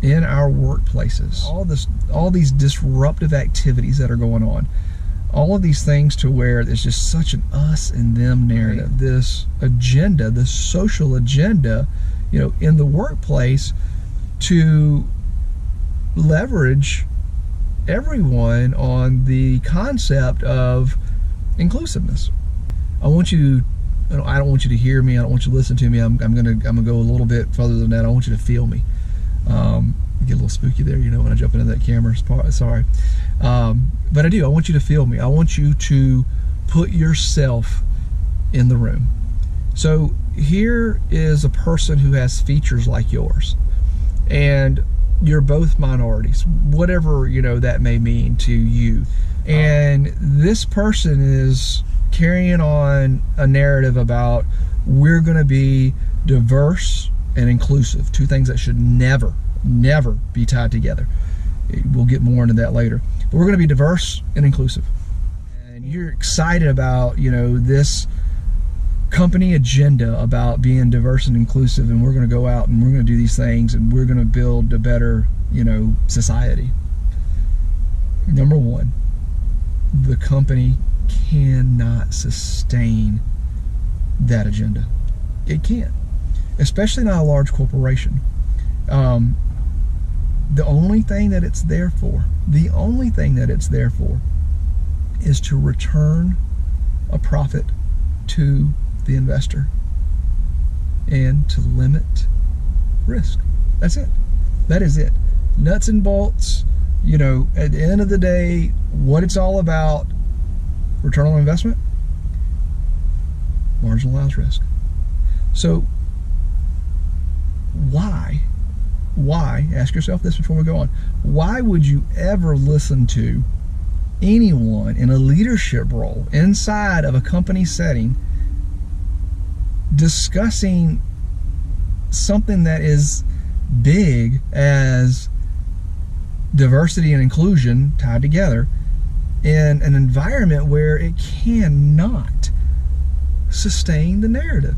in our workplaces, all these disruptive activities that are going on, all of these things to where there's just such an us and them narrative, right. This agenda, this social agenda, you know, in the workplace to leverage everyone on the concept of inclusiveness. I want you, I don't want you to hear me. I don't want you to listen to me. I'm gonna go a little bit further than that. I want you to feel me. Get a little spooky there, you know, when I jump into that camera. Sorry, but I do. I want you to feel me. I want you to put yourself in the room. So here is a person who has features like yours, and you're both minorities, whatever, you know, that may mean to you. And this person is carrying on a narrative about we're going to be diverse and inclusive, two things that should never be tied together. We'll get more into that later. But we're going to be diverse and inclusive. And you're excited about, you know, this company agenda about being diverse and inclusive, and we're going to go out and we're going to do these things and we're going to build a better, you know, society. Number one, the company cannot sustain that agenda. It can't, especially not a large corporation. The only thing that it's there for, is to return a profit to the investor and to limit risk. That's it. That is it. Nuts and bolts, you know, at the end of the day, what it's all about, return on investment, marginalized risk. So why, ask yourself this before we go on, why would you ever listen to anyone in a leadership role inside of a company setting discussing something that is big as diversity and inclusion tied together in an environment where it cannot sustain the narrative?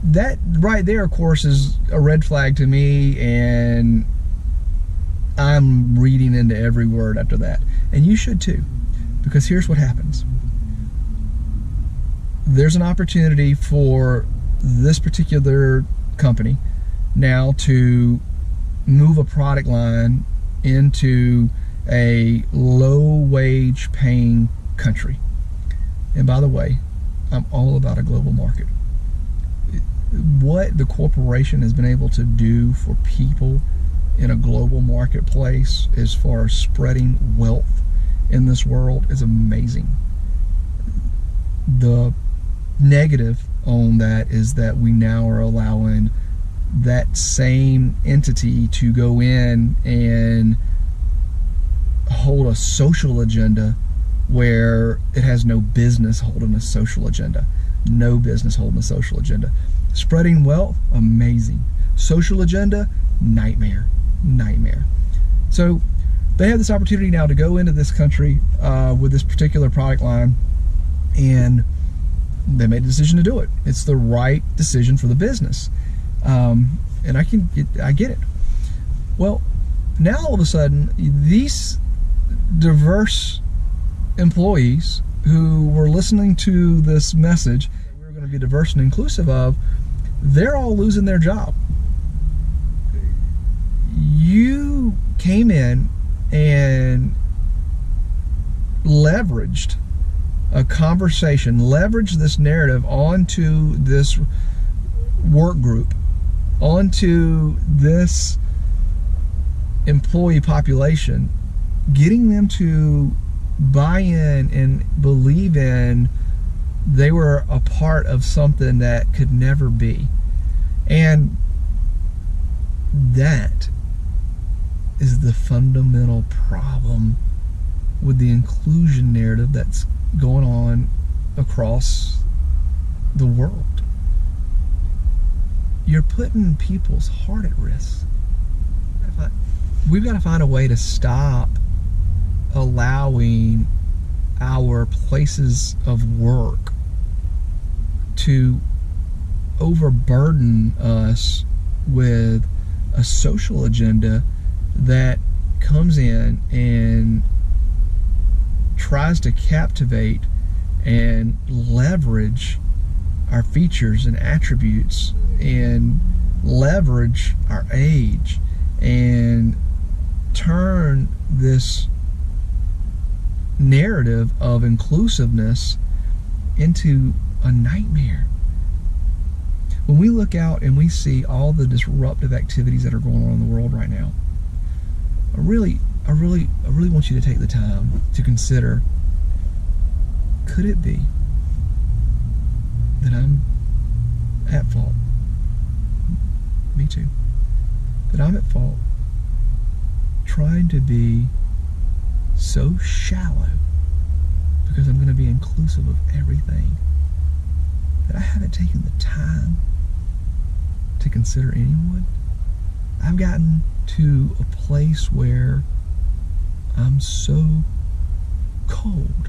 That right there, of course, is a red flag to me, and I'm reading into every word after that. And you should too, because here's what happens. There's an opportunity for this particular company now to move a product line into a low wage paying country. And by the way, I'm all about a global market. What the corporation has been able to do for people in a global marketplace as far as spreading wealth in this world is amazing. The negative on that is that we now are allowing that same entity to go in and hold a social agenda where it has no business holding a social agenda. No business holding a social agenda. Spreading wealth, amazing. Social agenda, nightmare. So they have this opportunity now to go into this country with this particular product line, and they made a decision to do it. It's the right decision for the business, and I get it. Well, now all of a sudden, these diverse employees who were listening to this message that we were going to be diverse and inclusive of, they're all losing their job. You came in and leveraged a conversation, leveraged this narrative onto this work group, onto this employee population, getting them to buy in and believe in they were a part of something that could never be. And that is the fundamental problem with the inclusion narrative that's going on across the world. You're putting people's heart at risk. We've got to find a way to stop allowing our places of work to overburden us with a social agenda that comes in and tries to captivate and leverage our features and attributes and leverage our age and turn this narrative of inclusiveness into a nightmare. When we look out and we see all the disruptive activities that are going on in the world right now, I really want you to take the time to consider, could it be that I'm at fault? Me too. That I'm at fault trying to be so shallow because I'm going to be inclusive of everything that I haven't taken the time to consider anyone. I've gotten to a place where I'm so cold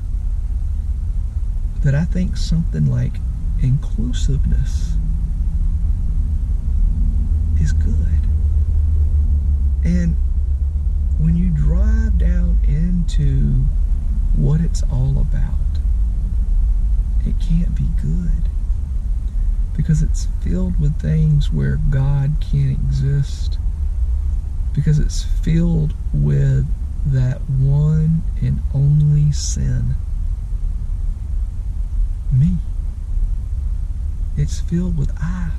that I think something like inclusiveness is good. And when you drive down into what it's all about, it can't be good, because it's filled with things where God can't exist, because it's filled with that one and only sin, me. It's filled with I.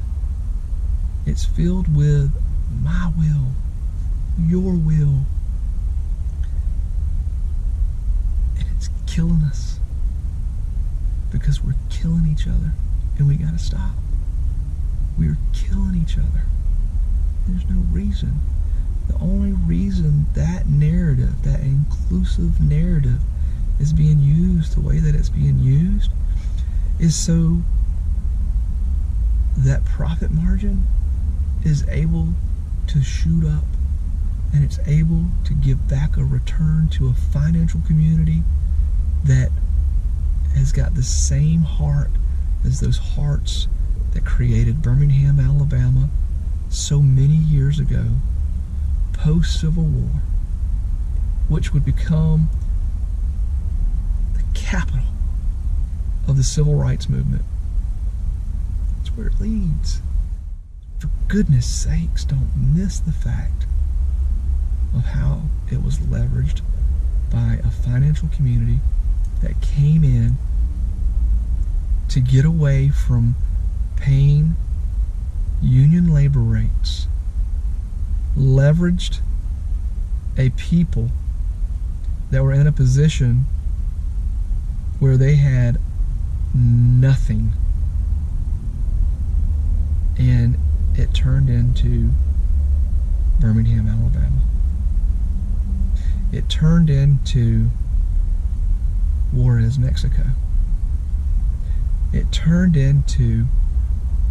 It's filled with my will, your will. And it's killing us because we're killing each other, and we gotta stop. We're killing each other. There's no reason. The only reason that narrative, that inclusive narrative, is being used the way that it's being used is so that profit margin is able to shoot up, and it's able to give back a return to a financial community that has got the same heart as those hearts that created Birmingham, Alabama so many years ago, post-Civil War, which would become the capital of the civil rights movement. That's where it leads. For goodness sakes, don't miss the fact of how it was leveraged by a financial community that came in to get away from paying union labor rates, leveraged a people that were in a position where they had nothing, and it turned into Birmingham, Alabama. It turned into Juarez, Mexico. It turned into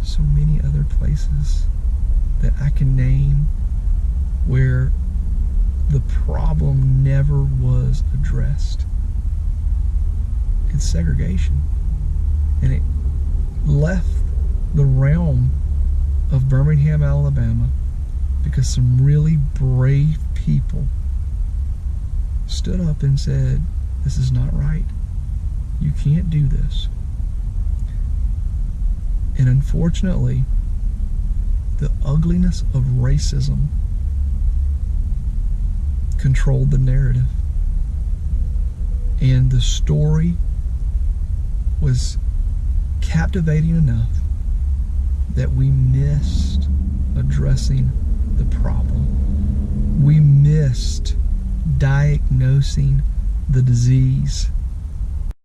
so many other places that I can name where the problem never was addressed. It's segregation. And it left the realm of Birmingham, Alabama, because some really brave people stood up and said, this is not right. You can't do this. And unfortunately, the ugliness of racism controlled the narrative. And the story was captivating enough that we missed addressing the problem. We missed diagnosing the disease.